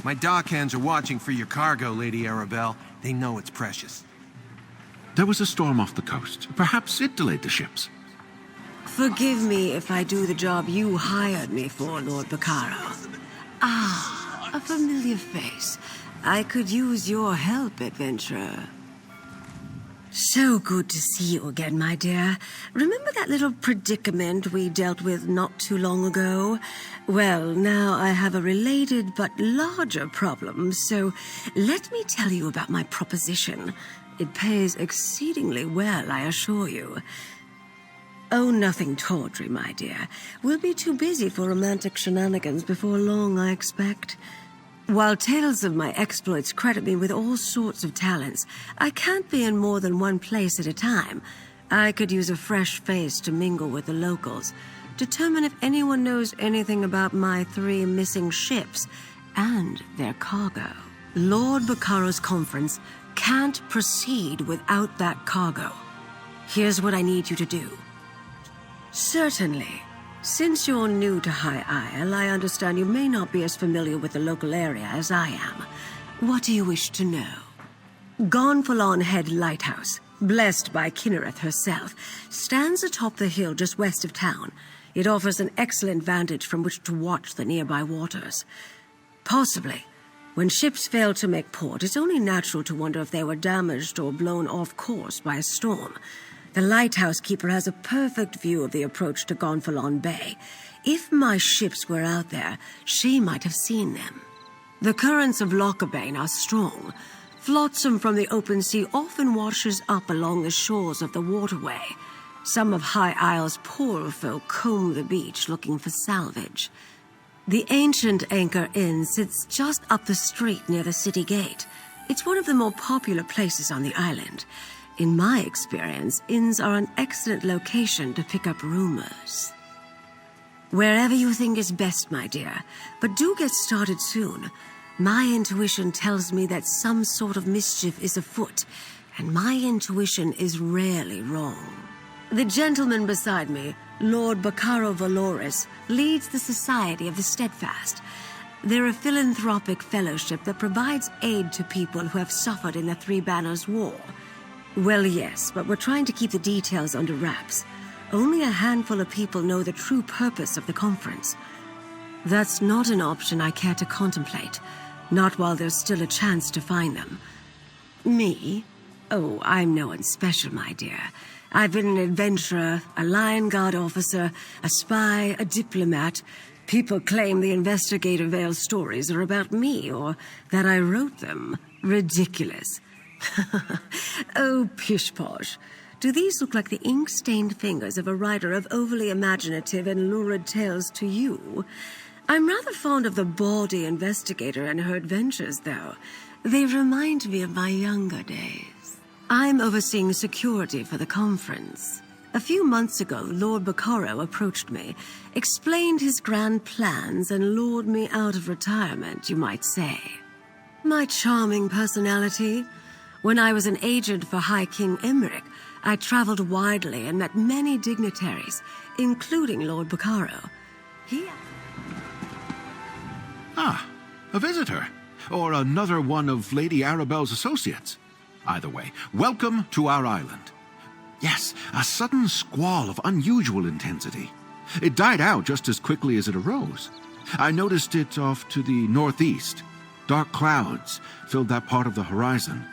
My dockhands are watching for your cargo, Lady Arabelle. They know it's precious. There was a storm off the coast. Perhaps it delayed the ships. Forgive me if I do the job you hired me for, Lord Baccaro. Ah, a familiar face. I could use your help, adventurer. So good to see you again, my dear. Remember that little predicament we dealt with not too long ago? Well, now I have a related but larger problem, so let me tell you about my proposition. It pays exceedingly well, I assure you. Oh, nothing tawdry, my dear. We'll be too busy for romantic shenanigans before long, I expect. While tales of my exploits credit me with all sorts of talents, I can't be in more than one place at a time. I could use a fresh face to mingle with the locals, determine if anyone knows anything about my 3 missing ships and their cargo. Lord Baccaro's conference can't proceed without that cargo. Here's what I need you to do. Certainly. Since you're new to High Isle, I understand you may not be as familiar with the local area as I am. What do you wish to know? Gonfalon Head Lighthouse, blessed by Kinnereth herself, stands atop the hill just west of town. It offers an excellent vantage from which to watch the nearby waters. Possibly, when ships fail to make port, it's only natural to wonder if they were damaged or blown off course by a storm. The lighthouse keeper has a perfect view of the approach to Gonfalon Bay. If my ships were out there, she might have seen them. The currents of Lochabane are strong. Flotsam from the open sea often washes up along the shores of the waterway. Some of High Isle's poorer folk comb the beach looking for salvage. The ancient Anchor Inn sits just up the street near the city gate. It's one of the more popular places on the island. In my experience, inns are an excellent location to pick up rumors. Wherever you think is best, my dear, but do get started soon. My intuition tells me that some sort of mischief is afoot, and my intuition is rarely wrong. The gentleman beside me, Lord Baccaro Valoris, leads the Society of the Steadfast. They're a philanthropic fellowship that provides aid to people who have suffered in the Three Banners War. Well, yes, but we're trying to keep the details under wraps. Only a handful of people know the true purpose of the conference. That's not an option I care to contemplate, not while there's still a chance to find them. Me? Oh, I'm no one special, my dear. I've been an adventurer, a Lion Guard officer, a spy, a diplomat. People claim the Investigator Vale stories are about me, or that I wrote them. Ridiculous. Oh, pish-posh. Do these look like the ink-stained fingers of a writer of overly imaginative and lurid tales to you? I'm rather fond of the bawdy investigator and her adventures, though. They remind me of my younger days. I'm overseeing security for the conference. A few months ago, Lord Baccaro approached me, explained his grand plans, and lured me out of retirement, you might say. My charming personality. When I was an agent for High King Emmerich, I traveled widely and met many dignitaries, including Lord Baccaro. Ah, a visitor. Or another one of Lady Arabelle's associates. Either way, welcome to our island. Yes, a sudden squall of unusual intensity. It died out just as quickly as it arose. I noticed it off to the northeast. Dark clouds filled that part of the horizon.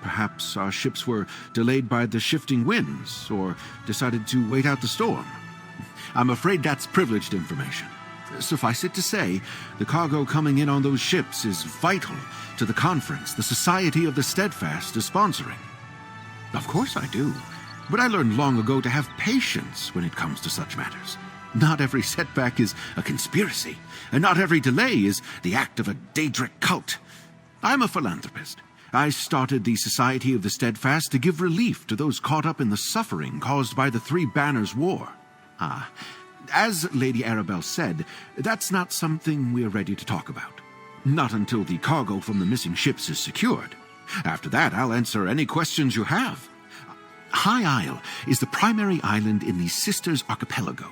Perhaps our ships were delayed by the shifting winds, or decided to wait out the storm. I'm afraid that's privileged information. Suffice it to say, the cargo coming in on those ships is vital to the conference the Society of the Steadfast is sponsoring. Of course I do, but I learned long ago to have patience when it comes to such matters. Not every setback is a conspiracy, and not every delay is the act of a Daedric cult. I'm a philanthropist. I started the Society of the Steadfast to give relief to those caught up in the suffering caused by the Three Banners War. As Lady Arabelle said, that's not something we're ready to talk about. Not until the cargo from the missing ships is secured. After that, I'll answer any questions you have. High Isle is the primary island in the Sisters Archipelago.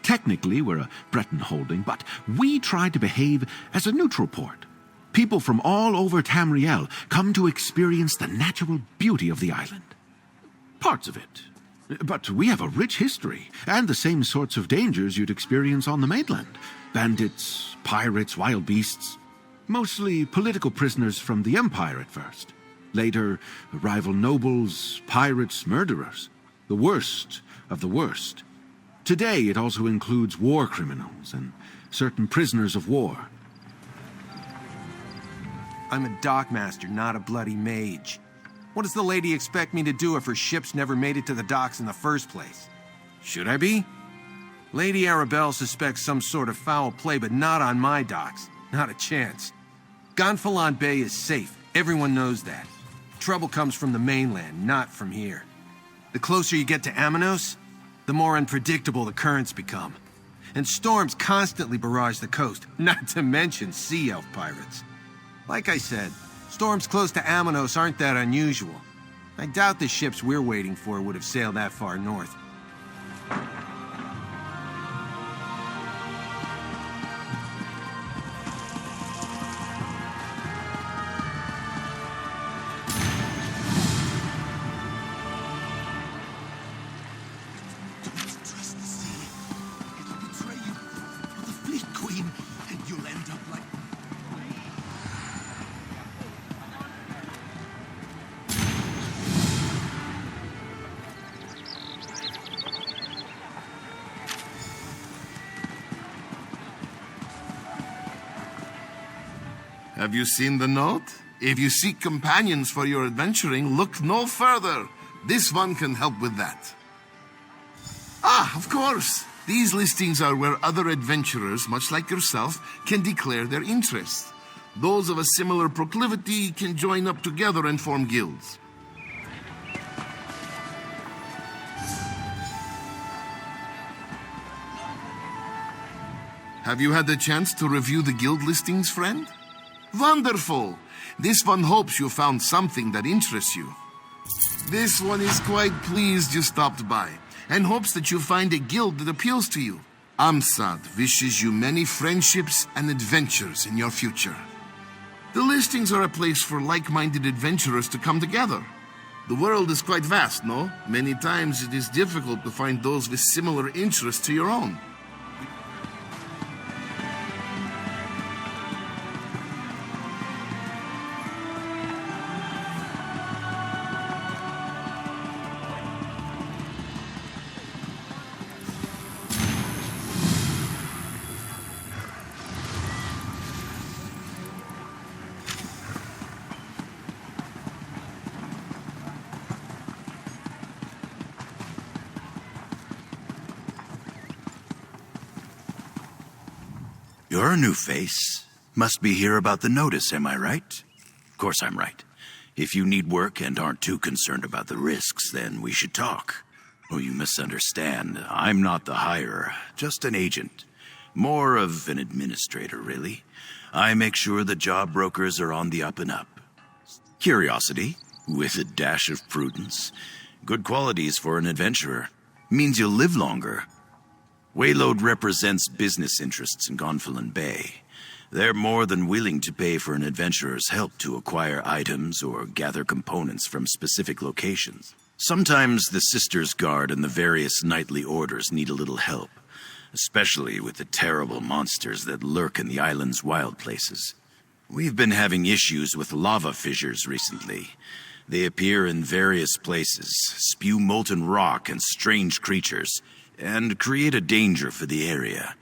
Technically, we're a Breton holding, but we try to behave as a neutral port. People from all over Tamriel come to experience the natural beauty of the island. Parts of it. But we have a rich history, and the same sorts of dangers you'd experience on the mainland. Bandits, pirates, wild beasts. Mostly political prisoners from the Empire at first. Later, rival nobles, pirates, murderers. The worst of the worst. Today, it also includes war criminals and certain prisoners of war. I'm a dockmaster, not a bloody mage. What does the lady expect me to do if her ships never made it to the docks in the first place? Should I be? Lady Arabelle suspects some sort of foul play, but not on my docks. Not a chance. Gonfalon Bay is safe. Everyone knows that. Trouble comes from the mainland, not from here. The closer you get to Amanos, the more unpredictable the currents become. And storms constantly barrage the coast, not to mention sea elf pirates. Like I said, storms close to Amanos aren't that unusual. I doubt the ships we're waiting for would have sailed that far north. Have you seen the note? If you seek companions for your adventuring, look no further. This one can help with that. Ah, of course. These listings are where other adventurers, much like yourself, can declare their interest. Those of a similar proclivity can join up together and form guilds. Have you had the chance to review the guild listings, friend? Wonderful! This one hopes you found something that interests you. This one is quite pleased you stopped by, and hopes that you find a guild that appeals to you. Amsad wishes you many friendships and adventures in your future. The listings are a place for like-minded adventurers to come together. The world is quite vast, no? Many times it is difficult to find those with similar interests to your own. You're a new face. Must be here about the notice, am I right? Of course I'm right. If you need work and aren't too concerned about the risks, then we should talk. Oh, you misunderstand. I'm not the hirer, just an agent. More of an administrator, really. I make sure the job brokers are on the up and up. Curiosity, with a dash of prudence. Good qualities for an adventurer. Means you'll live longer. Wayload represents business interests in Gonfalon Bay. They're more than willing to pay for an adventurer's help to acquire items or gather components from specific locations. Sometimes the Sisters Guard and the various knightly orders need a little help, especially with the terrible monsters that lurk in the island's wild places. We've been having issues with lava fissures recently. They appear in various places, spew molten rock and strange creatures, and create a danger for the area.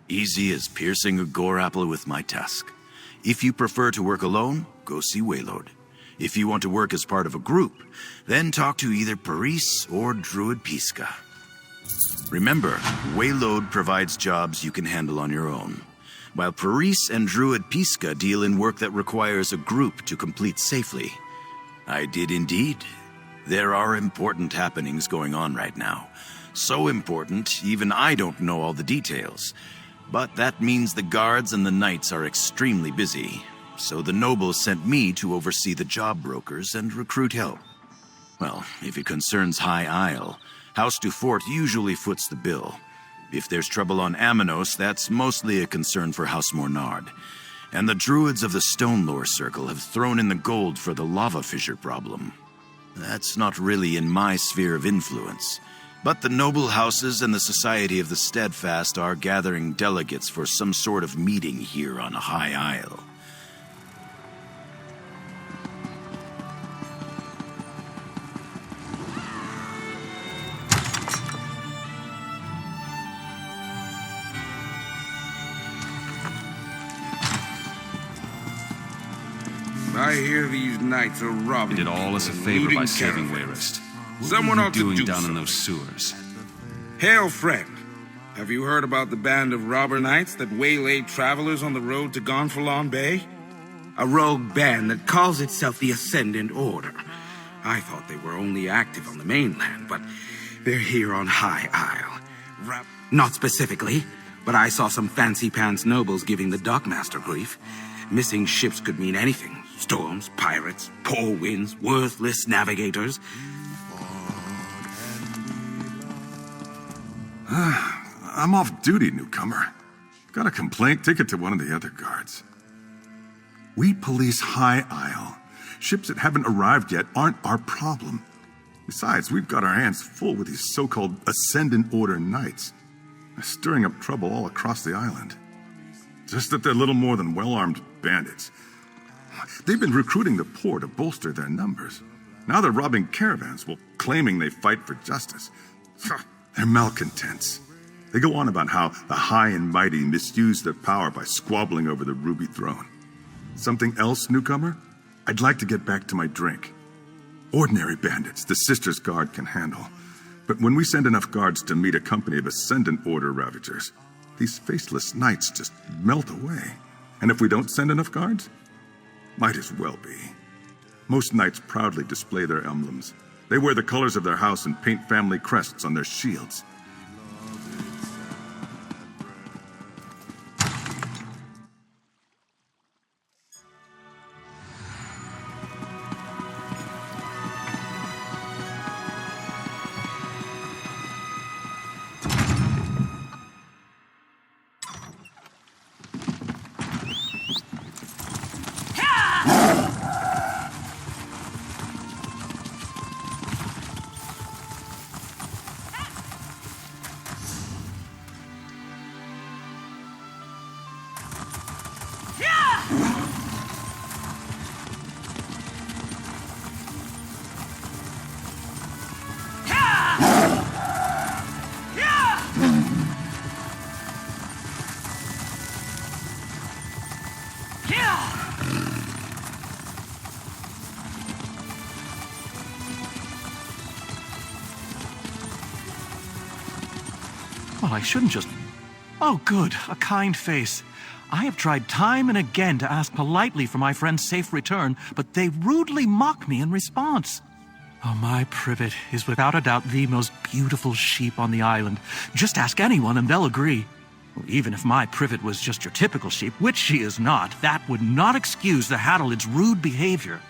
Easy as piercing a gore apple with my tusk. If you prefer to work alone, go see Wayload. If you want to work as part of a group, then talk to either Paris or Druid Pisca. Remember, Wayload provides jobs you can handle on your own, while Paris and Druid Pisca deal in work that requires a group to complete safely. I did indeed. There are important happenings going on right now. So important, even I don't know all the details. But that means the guards and the knights are extremely busy. So the nobles sent me to oversee the job brokers and recruit help. Well, if it concerns High Isle, House du Fort usually foots the bill. If there's trouble on Amanos, that's mostly a concern for House Mornard. And the druids of the Stone Lore Circle have thrown in the gold for the lava fissure problem. That's not really in my sphere of influence. But the noble houses and the Society of the Steadfast are gathering delegates for some sort of meeting here on High Isle. I hear these knights are robbing. We did all us a and favor by looting saving caravans. Wayrest. Someone What ought were you to doing do down in something. those sewers? Hail, friend. Have you heard about the band of robber knights that waylaid travelers on the road to Gonfalon Bay? A rogue band that calls itself the Ascendant Order. I thought they were only active on the mainland, but they're here on High Isle. Not specifically, but I saw some fancy-pants nobles giving the dockmaster grief. Missing ships could mean anything. Storms, pirates, poor winds, worthless navigators. I'm off duty, newcomer. Got a complaint? Take it to one of the other guards. We police High Isle. Ships that haven't arrived yet aren't our problem. Besides, we've got our hands full with these so-called Ascendant Order Knights. They're stirring up trouble all across the island. Just that they're little more than well-armed bandits. They've been recruiting the poor to bolster their numbers. Now they're robbing caravans while claiming they fight for justice. They're malcontents. They go on about how the high and mighty misuse their power by squabbling over the Ruby Throne. Something else, newcomer? I'd like to get back to my drink. Ordinary bandits the Sisters Guard can handle. But when we send enough guards to meet a company of Ascendant Order Ravagers, these faceless knights just melt away. And if we don't send enough guards? Might as well be. Most knights proudly display their emblems. They wear the colors of their house and paint family crests on their shields. Well, I shouldn't just... Oh, good. A kind face. I have tried time and again to ask politely for my friend's safe return, but they rudely mock me in response. Oh, my privet is without a doubt the most beautiful sheep on the island. Just ask anyone and they'll agree. Even if my privet was just your typical sheep, which she is not, that would not excuse the Hadalid's rude behavior.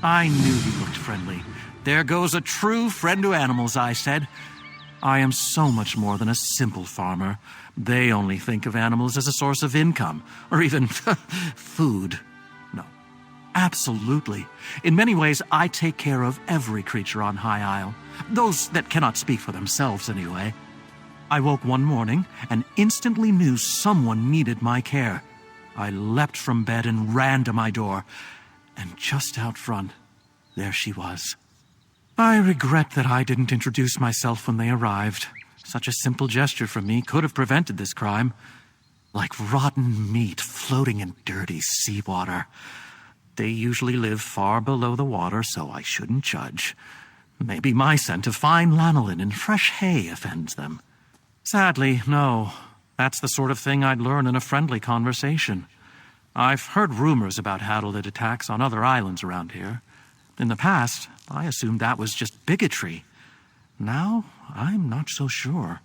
I knew he looked friendly. There goes a true friend to animals, I said. I am so much more than a simple farmer. They only think of animals as a source of income, or even food. No, absolutely. In many ways, I take care of every creature on High Isle. Those that cannot speak for themselves, anyway. I woke one morning and instantly knew someone needed my care. I leapt from bed and ran to my door, and just out front, there she was. I regret that I didn't introduce myself when they arrived. Such a simple gesture from me could have prevented this crime. Like rotten meat floating in dirty seawater. They usually live far below the water, so I shouldn't judge. Maybe my scent of fine lanolin and fresh hay offends them. Sadly, no. That's the sort of thing I'd learn in a friendly conversation. I've heard rumors about Hadalid attacks on other islands around here. In the past, I assumed that was just bigotry. Now, I'm not so sure.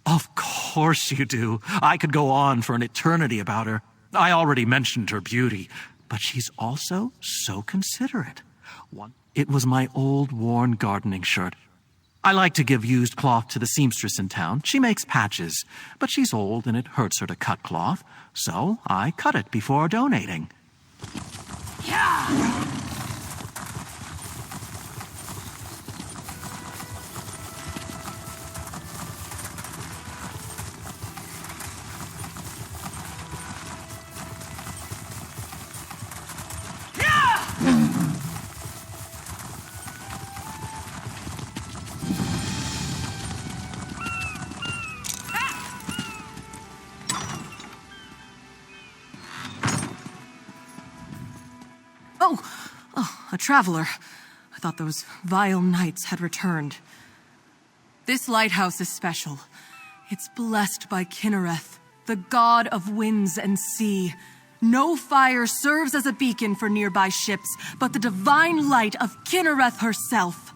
Of course you do. I could go on for an eternity about her. I already mentioned her beauty, but she's also so considerate. It was my old worn gardening shirt. I like to give used cloth to the seamstress in town. She makes patches, but she's old and it hurts her to cut cloth, so I cut it before donating. Yeah! A traveler. I thought those vile knights had returned. This lighthouse is special. It's blessed by Kinnereth, the god of winds and sea. No fire serves as a beacon for nearby ships, but the divine light of Kinnereth herself.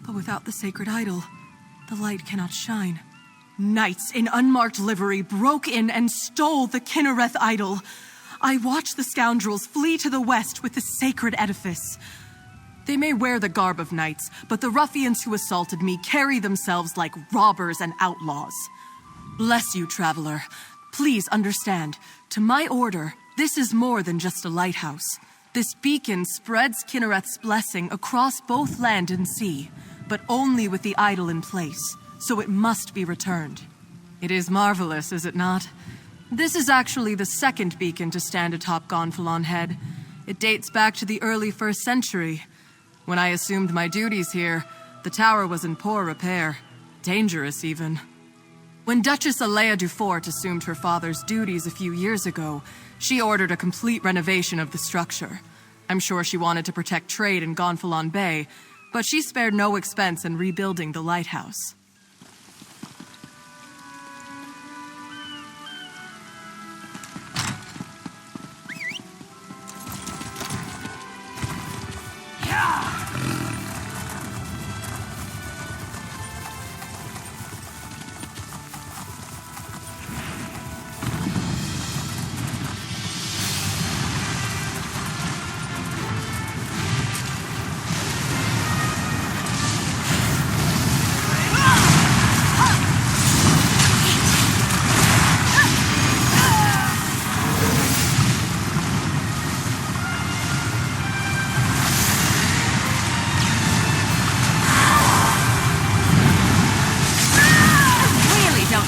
But without the sacred idol, the light cannot shine. Knights in unmarked livery broke in and stole the Kinnereth idol. I watched the scoundrels flee to the west with the sacred edifice. They may wear the garb of knights, but the ruffians who assaulted me carry themselves like robbers and outlaws. Bless you, traveler. Please understand, to my order, this is more than just a lighthouse. This beacon spreads Kinnereth's blessing across both land and sea, but only with the idol in place, so it must be returned. It is marvelous, is it not? This is actually the second beacon to stand atop Gonfalon Head. It dates back to the early 1st century. When I assumed my duties here, the tower was in poor repair. Dangerous, even. When Duchess Alea Dufort assumed her father's duties a few years ago, she ordered a complete renovation of the structure. I'm sure she wanted to protect trade in Gonfalon Bay, but she spared no expense in rebuilding the lighthouse.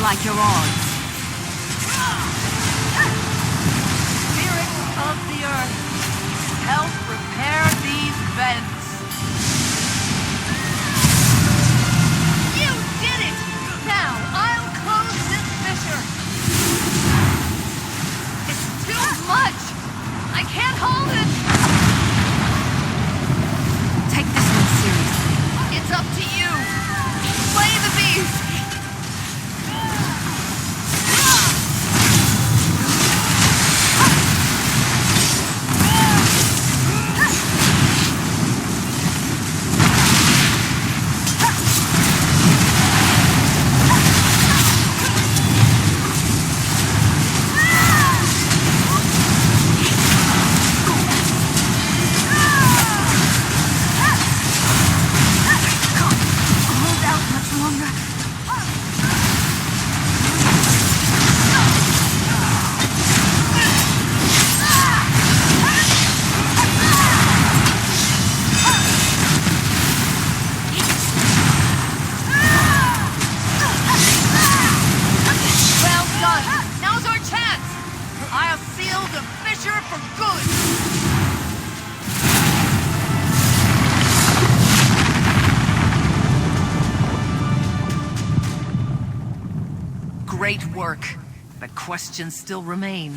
Like your odds. Spirits of the earth, help repair these vents. You did it! Now I'll close this fissure. It's too much! I can't hold it! Take this one seriously. It's up to you. Slay the beast! Great work, but questions still remain.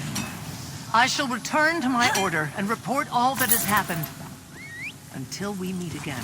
I shall return to my order and report all that has happened. Until we meet again.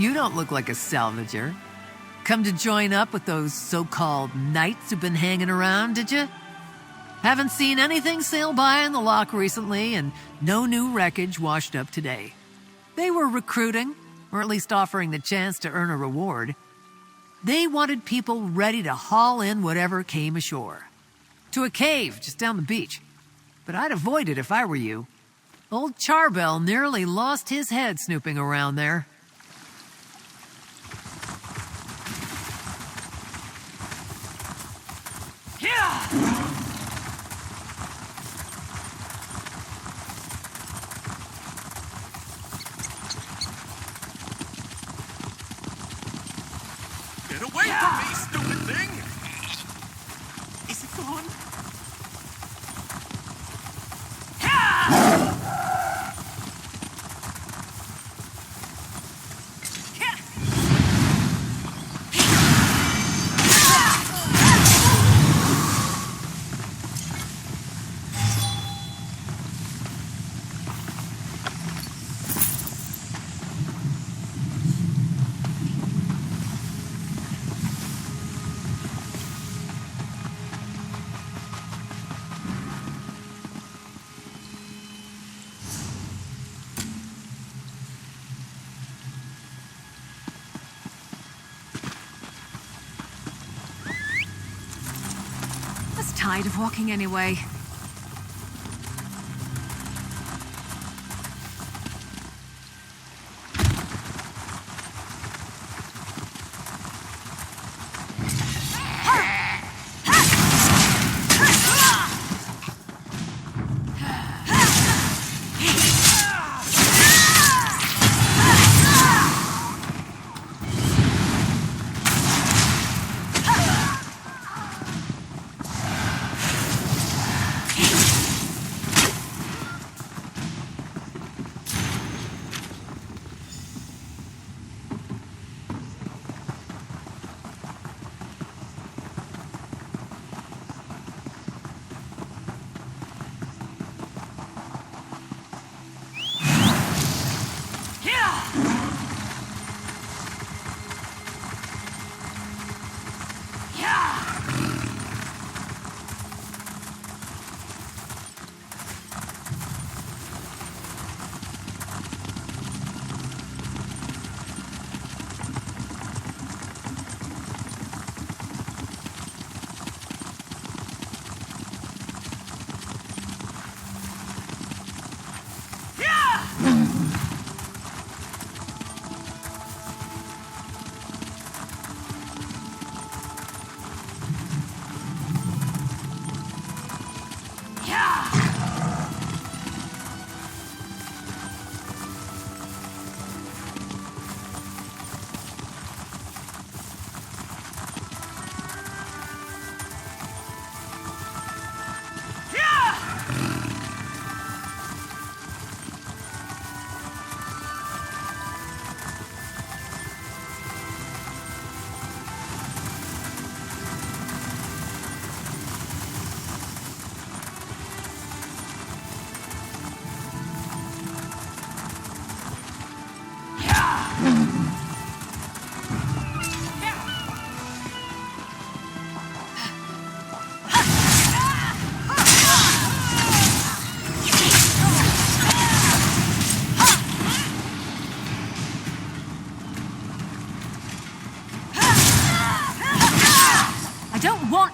You don't look like a salvager. Come to join up with those so-called knights who've been hanging around, did you? Haven't seen anything sail by in the lock recently, and no new wreckage washed up today. They were recruiting, or at least offering the chance to earn a reward. They wanted people ready to haul in whatever came ashore. To a cave just down the beach. But I'd avoid it if I were you. Old Charbel nearly lost his head snooping around there. Get away from me, stupid thing! Is it gone? Tired of walking anyway.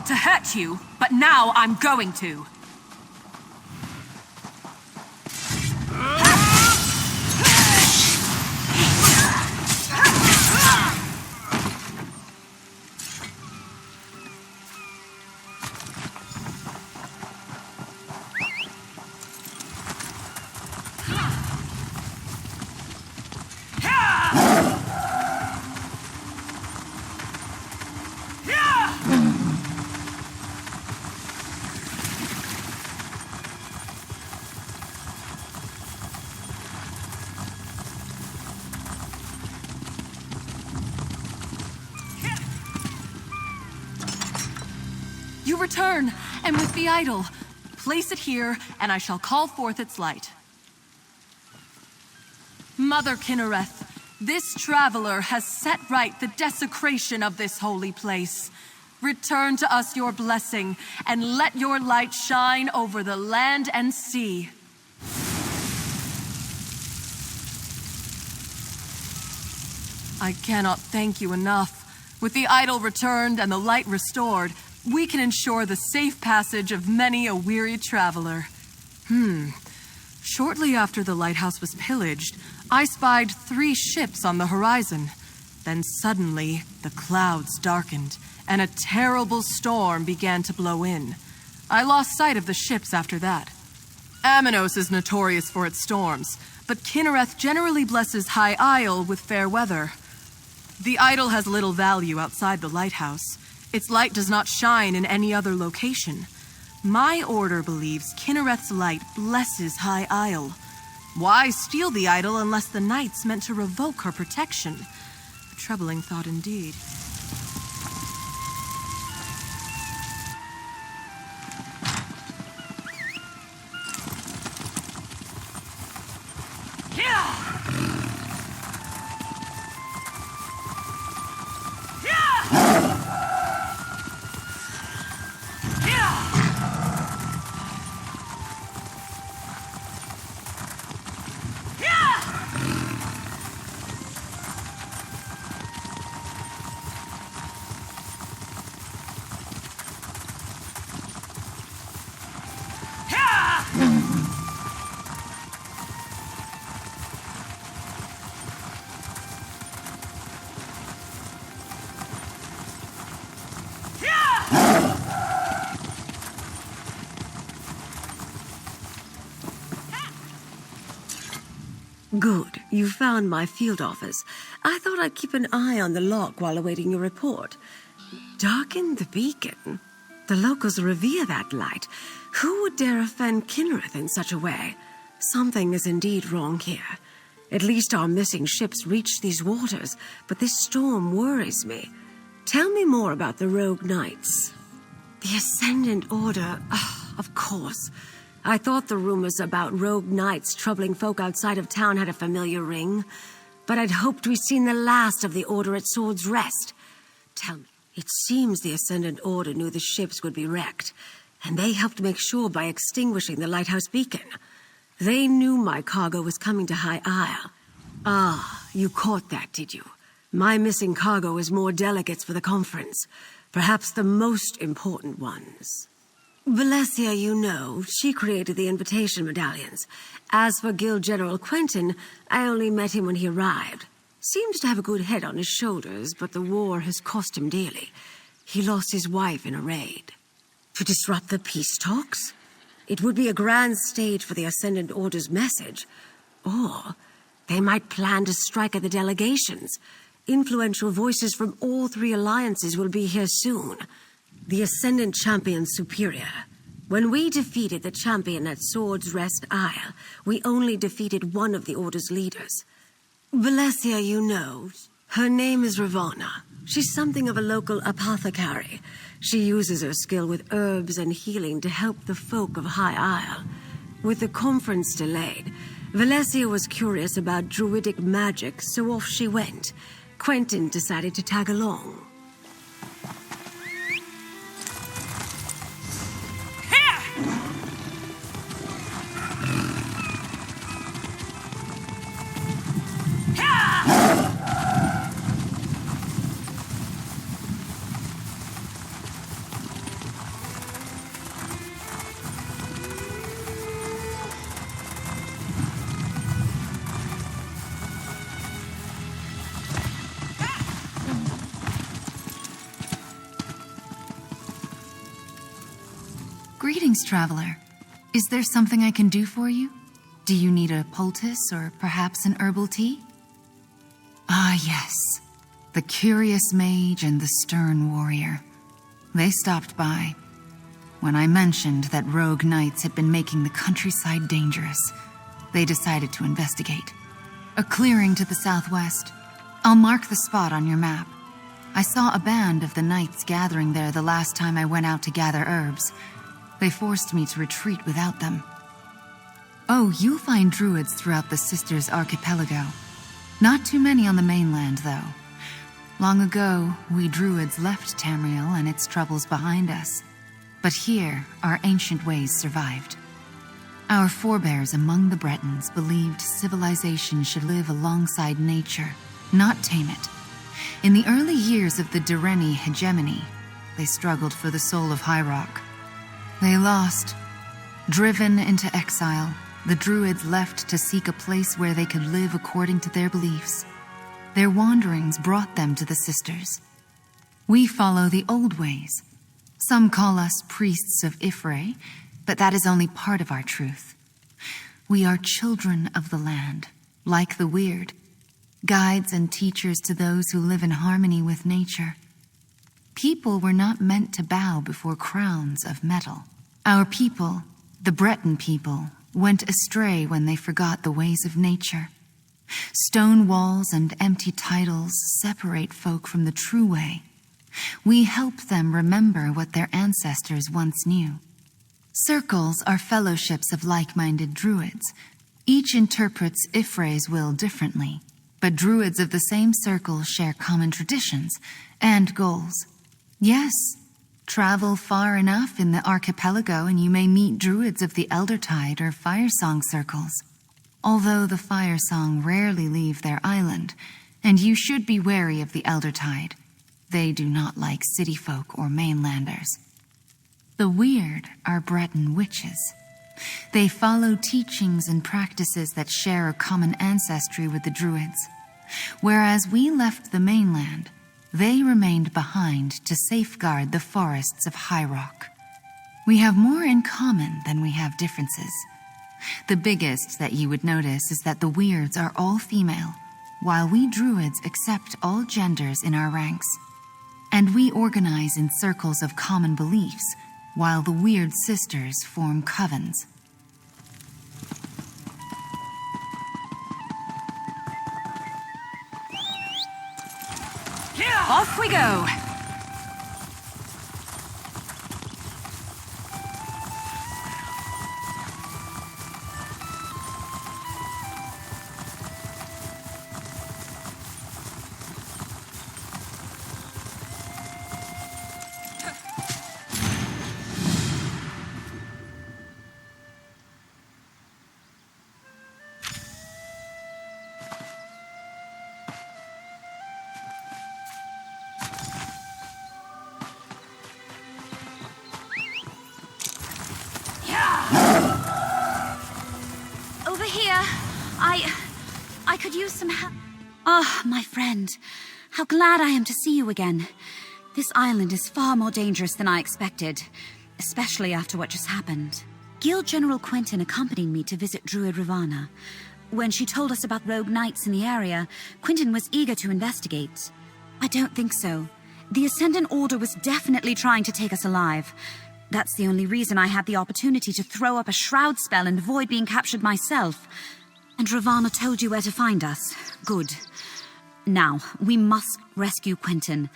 To hurt you, but now I'm going to. You return, and with the idol, place it here, and I shall call forth its light. Mother Kinnereth, This traveler has set right the desecration of this holy place. Return to us your blessing, and let your light shine over the land and sea. I cannot thank you enough. With the idol returned and the light restored, we can ensure the safe passage of many a weary traveler. Shortly after the lighthouse was pillaged, I spied 3 ships on the horizon. Then suddenly, the clouds darkened, and a terrible storm began to blow in. I lost sight of the ships after that. Aminos is notorious for its storms, but Kinnereth generally blesses High Isle with fair weather. The idol has little value outside the lighthouse. Its light does not shine in any other location. My order believes Kinnereth's light blesses High Isle. Why steal the idol unless the knights meant to revoke her protection? A troubling thought indeed. Good. You found my field office. I thought I'd keep an eye on the lock while awaiting your report. Darken the beacon? The locals revere that light. Who would dare offend Kinnereth in such a way? Something is indeed wrong here. At least our missing ships reached these waters, but this storm worries me. Tell me more about the rogue knights. The Ascendant Order, of course. I thought the rumors about rogue knights troubling folk outside of town had a familiar ring, but I'd hoped we'd seen the last of the Order at Sword's Rest. Tell me, it seems the Ascendant Order knew the ships would be wrecked, and they helped make sure by extinguishing the lighthouse beacon. They knew my cargo was coming to High Isle. Ah, you caught that, did you? My missing cargo is more delegates for the conference, perhaps the most important ones. Valencia, you know, she created the invitation medallions. As for Guild General Quentin, I only met him when he arrived. Seems to have a good head on his shoulders, but the war has cost him dearly. He lost his wife in a raid. To disrupt the peace talks? It would be a grand stage for the Ascendant Order's message. Or they might plan to strike at the delegations. Influential voices from all 3 alliances will be here soon. The Ascendant Champion Superior. When we defeated the champion at Sword's Rest Isle, we only defeated one of the Order's leaders. Valencia, you know, her name is Ravana. She's something of a local apothecary. She uses her skill with herbs and healing to help the folk of High Isle. With the conference delayed, Valencia was curious about druidic magic, so off she went. Quentin decided to tag along. Greetings, traveler. Is there something I can do for you? Do you need a poultice or perhaps an herbal tea? Ah, yes. The curious mage and the stern warrior. They stopped by. When I mentioned that rogue knights had been making the countryside dangerous, they decided to investigate. A clearing to the southwest. I'll mark the spot on your map. I saw a band of the knights gathering there the last time I went out to gather herbs. They forced me to retreat without them. Oh, you'll find druids throughout the Sisters Archipelago. Not too many on the mainland, though. Long ago, we druids left Tamriel and its troubles behind us. But here, our ancient ways survived. Our forebears among the Bretons believed civilization should live alongside nature, not tame it. In the early years of the Direni hegemony, they struggled for the soul of High Rock. They lost. Driven into exile, the druids left to seek a place where they could live according to their beliefs. Their wanderings brought them to the Sisters. We follow the old ways. Some call us priests of Ifre, but that is only part of our truth. We are children of the land, like the weird, guides and teachers to those who live in harmony with nature. People were not meant to bow before crowns of metal. Our people, the Breton people, went astray when they forgot the ways of nature. Stone walls and empty titles separate folk from the true way. We help them remember what their ancestors once knew. Circles are fellowships of like-minded druids. Each interprets Ifre's will differently, but druids of the same circle share common traditions and goals. Yes, travel far enough in the archipelago and you may meet druids of the Eldertide or Firesong circles. Although the Firesong rarely leave their island, and you should be wary of the Eldertide. They do not like city folk or mainlanders. The weird are Breton witches. They follow teachings and practices that share a common ancestry with the druids. Whereas we left the mainland, they remained behind to safeguard the forests of High Rock. We have more in common than we have differences. The biggest that you would notice is that the weirds are all female, while we druids accept all genders in our ranks. And we organize in circles of common beliefs, while the weird sisters form covens. Off we go! Over here. I could use some help. Ah, my friend. How glad I am to see you again. This island is far more dangerous than I expected, especially after what just happened. Guild General Quentin accompanied me to visit Druid Ravana. When she told us about rogue knights in the area, Quentin was eager to investigate. I don't think so. The Ascendant Order was definitely trying to take us alive. That's the only reason I had the opportunity to throw up a shroud spell and avoid being captured myself. And Ravana told you where to find us. Good. Now, we must rescue Quentin.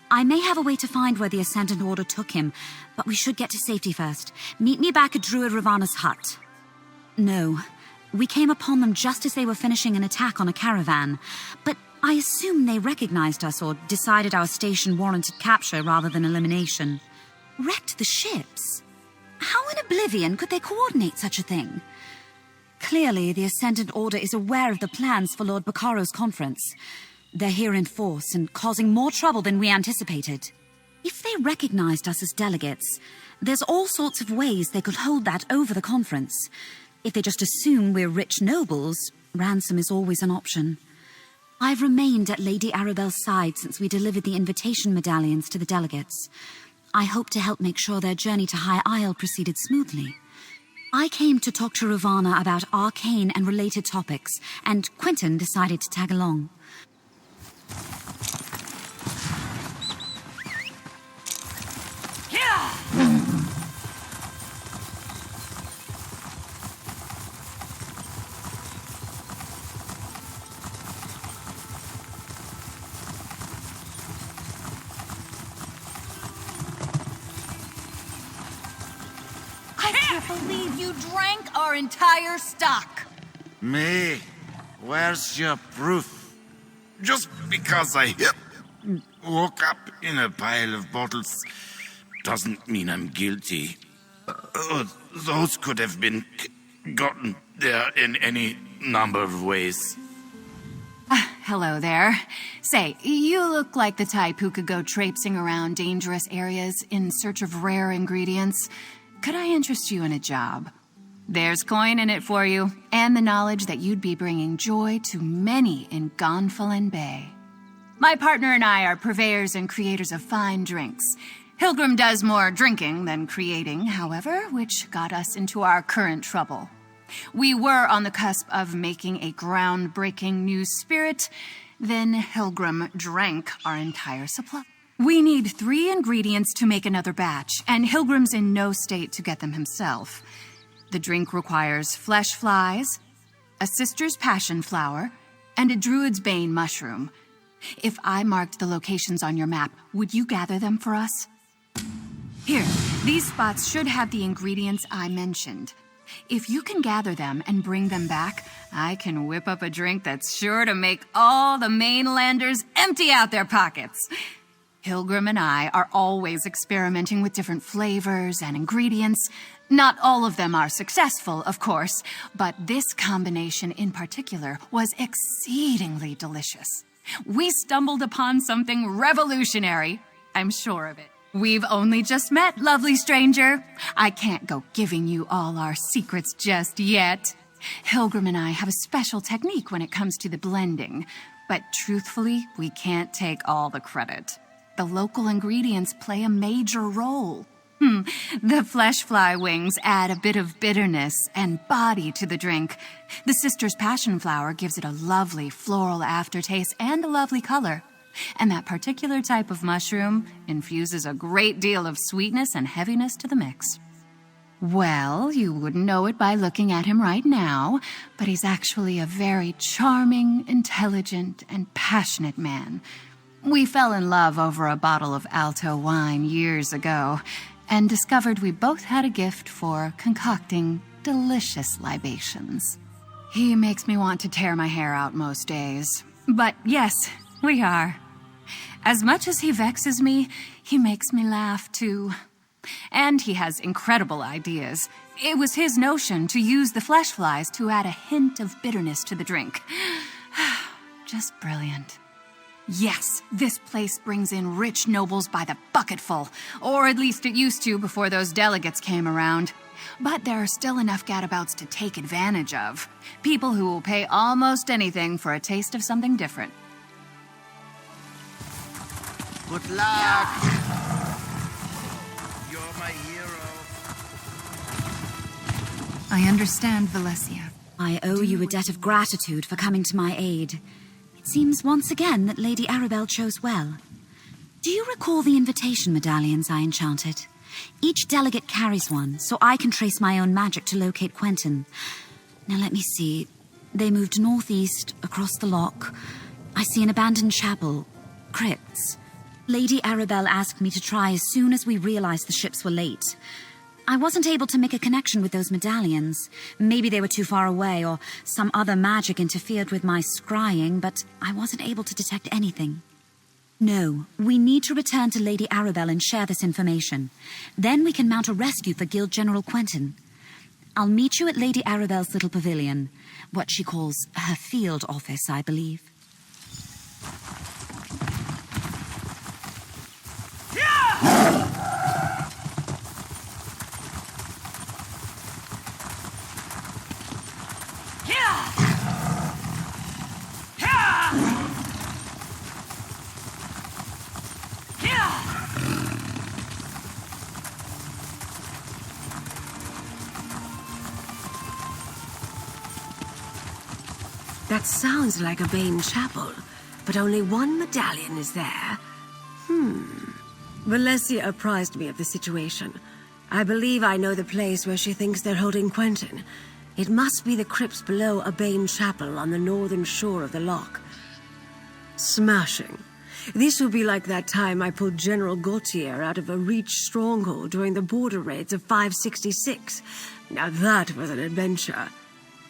I may have a way to find where the Ascendant Order took him, but we should get to safety first. Meet me back at Druid Ravana's hut. No, we came upon them just as they were finishing an attack on a caravan. But I assume they recognized us or decided our station warranted capture rather than elimination. Wrecked the ships? How in oblivion could they coordinate such a thing? Clearly, the Ascendant Order is aware of the plans for Lord Baccaro's conference. They're here in force and causing more trouble than we anticipated. If they recognized us as delegates, there's all sorts of ways they could hold that over the conference. If they just assume we're rich nobles, ransom is always an option. I've remained at Lady Arabelle's side since we delivered the invitation medallions to the delegates. I hope to help make sure their journey to High Isle proceeded smoothly. I came to talk to Ravana about arcane and related topics, and Quentin decided to tag along. I can't believe you drank our entire stock. Me, where's your proof? Just because I woke up in a pile of bottles doesn't mean I'm guilty. Those could have been gotten there in any number of ways. Hello there. Say, you look like the type who could go traipsing around dangerous areas in search of rare ingredients. Could I interest you in a job? There's coin in it for you, and the knowledge that you'd be bringing joy to many in Gonfalon Bay. My partner and I are purveyors and creators of fine drinks. Pilgrim does more drinking than creating, however, which got us into our current trouble. We were on the cusp of making a groundbreaking new spirit, then Pilgrim drank our entire supply. We need 3 ingredients to make another batch, and Pilgrim's in no state to get them himself. The drink requires flesh flies, a sister's passion flower, and a druid's bane mushroom. If I marked the locations on your map, would you gather them for us? Here, these spots should have the ingredients I mentioned. If you can gather them and bring them back, I can whip up a drink that's sure to make all the mainlanders empty out their pockets. Pilgrim and I are always experimenting with different flavors and ingredients. Not all of them are successful, of course, but this combination in particular was exceedingly delicious. We stumbled upon something revolutionary. I'm sure of it. We've only just met, lovely stranger. I can't go giving you all our secrets just yet. Pilgrim and I have a special technique when it comes to the blending, but truthfully, we can't take all the credit. The local ingredients play a major role. The flesh fly wings add a bit of bitterness and body to the drink. The sister's passion flower gives it a lovely floral aftertaste and a lovely color. And that particular type of mushroom infuses a great deal of sweetness and heaviness to the mix. Well, you wouldn't know it by looking at him right now, but he's actually a very charming, intelligent, and passionate man. We fell in love over a bottle of Alto wine years ago, and discovered we both had a gift for concocting delicious libations. He makes me want to tear my hair out most days. But yes, we are. As much as he vexes me, he makes me laugh too. And he has incredible ideas. It was his notion to use the flesh flies to add a hint of bitterness to the drink. Just brilliant. Yes, this place brings in rich nobles by the bucketful, or at least it used to before those delegates came around. But there are still enough gadabouts to take advantage of. People who will pay almost anything for a taste of something different. Good luck! You're my hero. I understand, Valencia. I owe you a debt of gratitude for coming to my aid. It seems once again that Lady Arabelle chose well. Do you recall the invitation medallions I enchanted? Each delegate carries one, so I can trace my own magic to locate Quentin. Now let me see. They moved northeast, across the loch. I see an abandoned chapel. Crypts. Lady Arabelle asked me to try as soon as we realized the ships were late. I wasn't able to make a connection with those medallions. Maybe they were too far away, or some other magic interfered with my scrying, but I wasn't able to detect anything. No, we need to return to Lady Arabelle and share this information. Then we can mount a rescue for Guild General Quentin. I'll meet you at Lady Arabelle's little pavilion. What she calls her field office, I believe. That sounds like a Bane chapel, but only one medallion is there. Valencia apprised me of the situation. I believe I know the place where she thinks they're holding Quentin. It must be the crypts below a Bane chapel on the northern shore of the loch. Smashing. This will be like that time I pulled General Gautier out of a Reach stronghold during the border raids of 566. Now that was an adventure.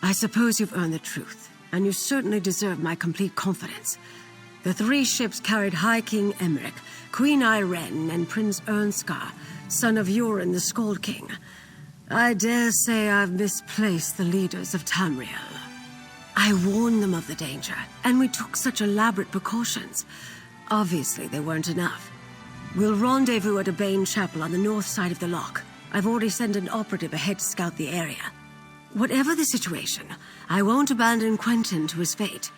I suppose you've earned the truth, and you certainly deserve my complete confidence. The 3 ships carried High King Emmerich, Queen Irene, and Prince Ernskar, son of Yoren the Skald King. I dare say I've misplaced the leaders of Tamriel. I warned them of the danger, and we took such elaborate precautions. Obviously, they weren't enough. We'll rendezvous at a Bane chapel on the north side of the loch. I've already sent an operative ahead to scout the area. Whatever the situation, I won't abandon Quentin to his fate.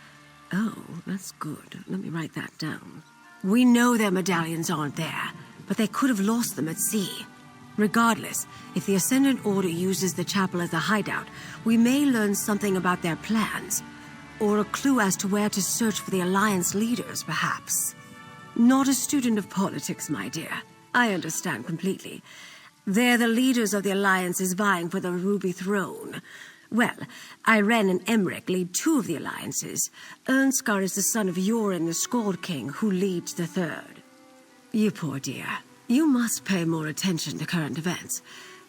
Oh, that's good. Let me write that down. We know their medallions aren't there, but they could have lost them at sea. Regardless, if the Ascendant Order uses the chapel as a hideout, we may learn something about their plans, or a clue as to where to search for the Alliance leaders, perhaps. Not a student of politics, my dear. I understand completely. They're the leaders of the Alliances vying for the Ruby Throne. Well, Irene and Emmerich lead 2 of the Alliances. Ernskar is the son of Yoren the Skald King, who leads the 3rd. You poor dear. You must pay more attention to current events.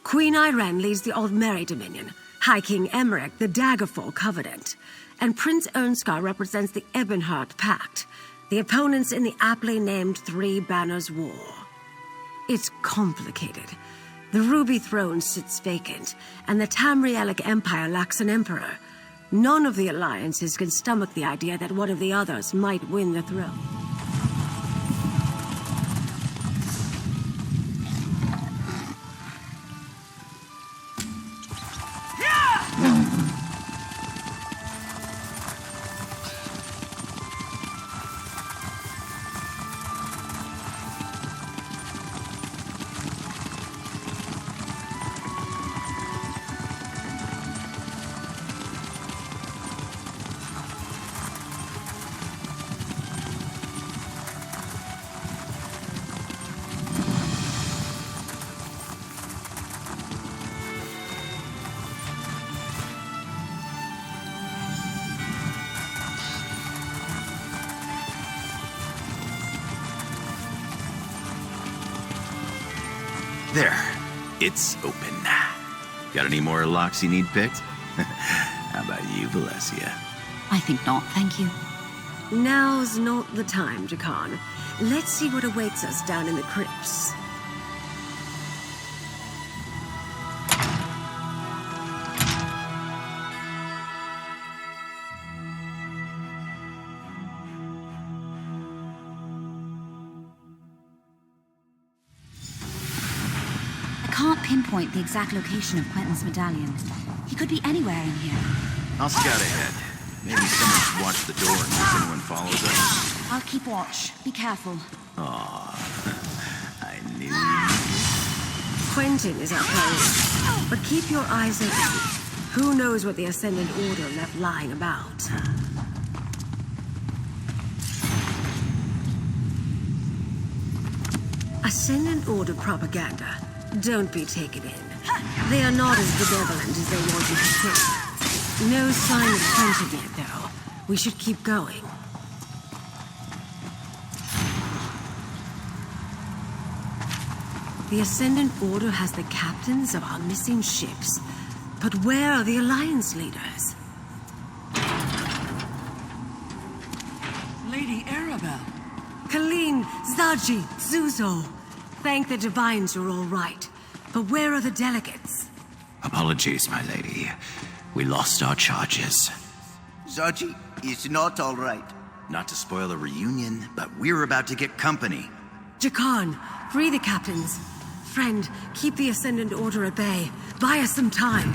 Queen Irene leads the Aldmeri Dominion, High King Emmerich the Daggerfall Covenant, and Prince Ernskar represents the Ebonheart Pact, the opponents in the aptly named 3 Banners War. It's complicated. The Ruby Throne sits vacant, and the Tamrielic Empire lacks an emperor. None of the alliances can stomach the idea that one of the others might win the throne. There. It's open. Got any more locks you need picked? How about you, Valencia? I think not, thank you. Now's not the time, Jakan. Let's see what awaits us down in the crypts. I can't pinpoint the exact location of Quentin's medallion. He could be anywhere in here. I'll scout ahead. Maybe someone should watch the door in case anyone follows us. I'll keep watch. Be careful. Aw, I knew. Quentin is our priority, but keep your eyes open. Who knows what the Ascendant Order left lying about? Ascendant Order propaganda. Don't be taken in. They are not as benevolent as they want you to think. No sign of Quentin yet, though. We should keep going. The Ascendant Order has the captains of our missing ships. But where are the Alliance leaders? Lady Arabelle. Colleen, Zaji, Zuzo. Thank the Divines you're all right. But where are the delegates? Apologies, my lady. We lost our charges. Zaji is not all right. Not to spoil a reunion, but we're about to get company. Jakan, free the captains. Friend, keep the Ascendant Order at bay. Buy us some time.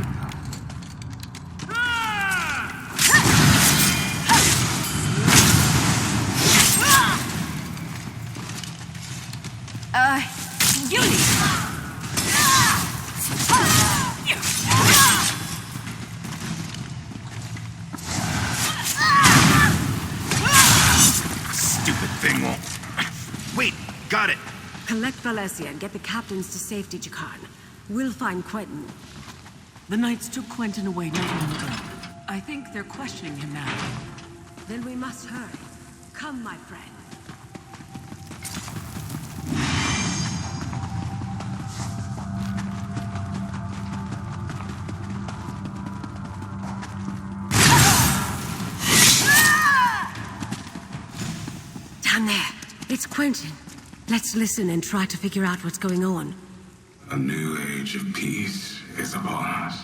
Yuli! Stupid thing won't... Wait, got it. Collect Valencia and get the captains to safety, Jakan. We'll find Quentin. The Knights took Quentin away not long ago. I think they're questioning him now. Then we must hurry. Come, my friend. It's Quentin. Let's listen and try to figure out what's going on. A new age of peace is upon us.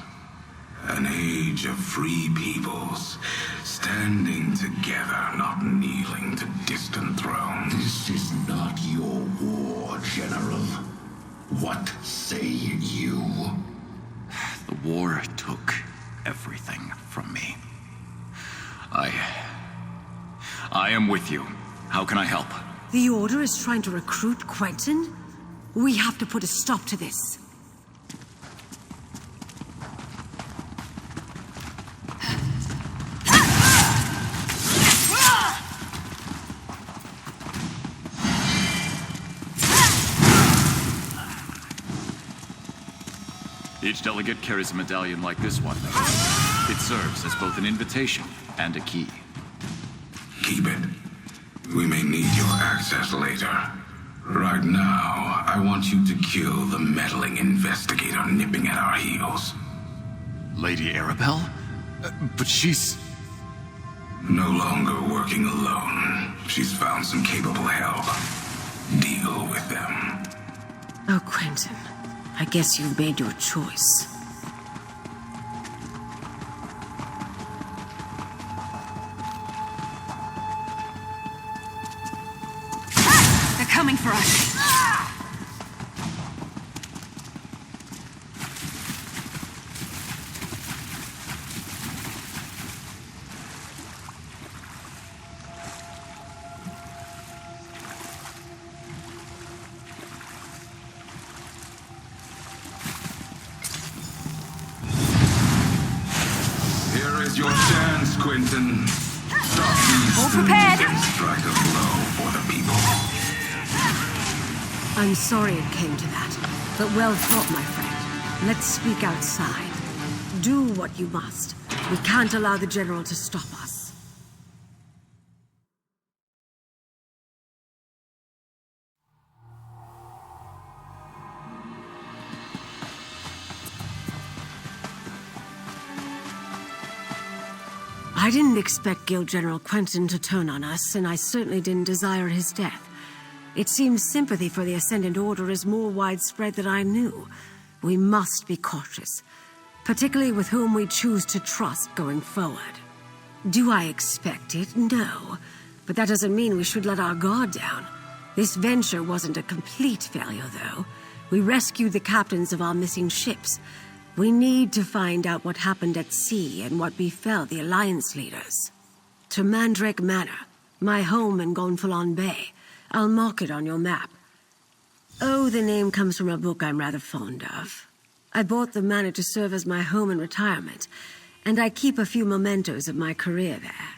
An age of free peoples, standing together, not kneeling to distant thrones. This is not your war, General. What say you? The war took everything from me. I am with you. How can I help? The Order is trying to recruit Quentin? We have to put a stop to this. Each delegate carries a medallion like this one. It serves as both an invitation and a key. Keep it. We may need your access later. Right now, I want you to kill the meddling investigator nipping at our heels. Lady Arabelle? But she's... No longer working alone. She's found some capable help. Deal with them. Oh, Quentin. I guess you've made your choice. They're coming for us. Your chance, Quentin. Stop these All prepared. and strike a blow for the people. I'm sorry it came to that, but well thought, my friend. Let's speak outside. Do what you must. We can't allow the General to stop us. I didn't expect Guild General Quentin to turn on us, and I certainly didn't desire his death. It seems sympathy for the Ascendant Order is more widespread than I knew. We must be cautious, particularly with whom we choose to trust going forward. Do I expect it? No. But that doesn't mean we should let our guard down. This venture wasn't a complete failure, though. We rescued the captains of our missing ships. We need to find out what happened at sea and what befell the Alliance leaders. To Mandrake Manor, my home in Gonfalon Bay. I'll mark it on your map. Oh, the name comes from a book I'm rather fond of. I bought the manor to serve as my home in retirement, and I keep a few mementos of my career there.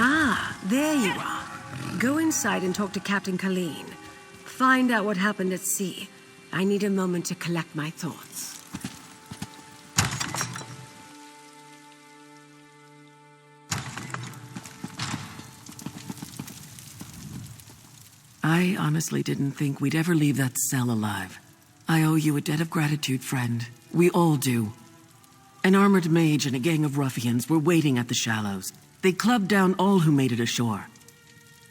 Ah, there you are. Go inside and talk to Captain Colleen. Find out what happened at sea. I need a moment to collect my thoughts. I honestly didn't think we'd ever leave that cell alive. I owe you a debt of gratitude, friend. We all do. An armored mage and a gang of ruffians were waiting at the shallows. They clubbed down all who made it ashore.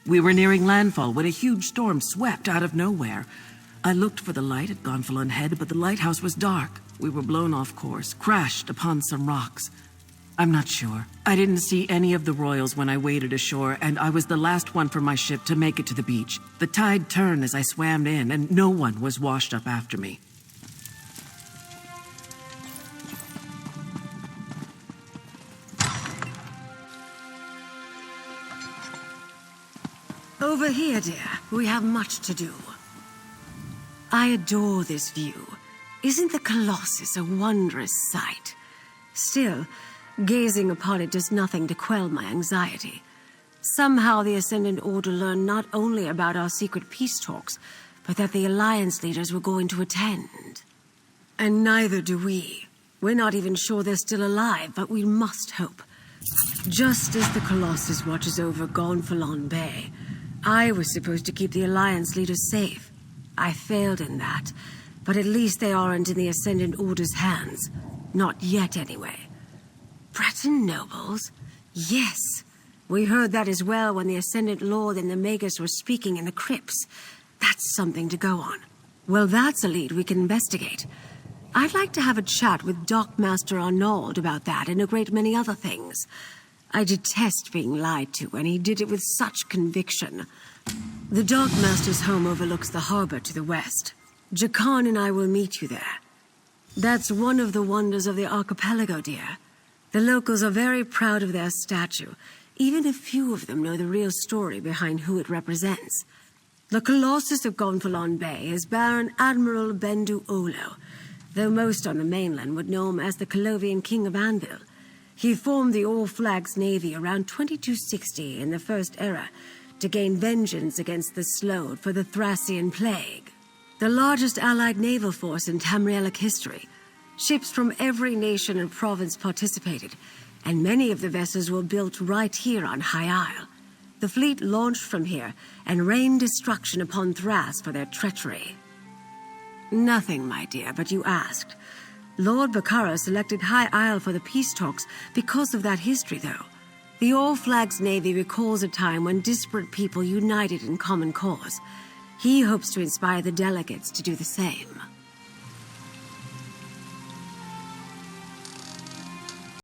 We were nearing landfall when a huge storm swept out of nowhere. I looked for the light at Gonfalon Head, but the lighthouse was dark. We were blown off course, crashed upon some rocks. I'm not sure. I didn't see any of the royals when I waded ashore, and I was the last one from my ship to make it to the beach. The tide turned as I swam in, and no one was washed up after me. Over here, dear. We have much to do. I adore this view. Isn't the Colossus a wondrous sight? Still, gazing upon it does nothing to quell my anxiety. Somehow the Ascendant Order learned not only about our secret peace talks, but that the Alliance leaders were going to attend. And neither do we. We're not even sure they're still alive, but we must hope. Just as the Colossus watches over Gonfalon Bay, I was supposed to keep the Alliance leaders safe. I failed in that, but at least they aren't in the Ascendant Order's hands. Not yet, anyway. Breton nobles? Yes. We heard that as well when the Ascendant Lord and the Magus were speaking in the crypts. That's something to go on. Well, that's a lead we can investigate. I'd like to have a chat with Dockmaster Arnauld about that and a great many other things. I detest being lied to, and he did it with such conviction. The Dockmaster's home overlooks the harbor to the west. Jakan and I will meet you there. That's one of the wonders of the archipelago, dear. The locals are very proud of their statue, even if few of them know the real story behind who it represents. The Colossus of Gonfalon Bay is Baron Admiral Bendu Olo, though most on the mainland would know him as the Colovian King of Anvil. He formed the All Flags Navy around 2260 in the First Era to gain vengeance against the Slode for the Thracian Plague, the largest allied naval force in Tamrielic history. Ships from every nation and province participated, and many of the vessels were built right here on High Isle. The fleet launched from here and rained destruction upon Thras for their treachery. Nothing, my dear, but you asked. Lord Bakara selected High Isle for the peace talks because of that history, though. The All Flags Navy recalls a time when disparate people united in common cause. He hopes to inspire the delegates to do the same.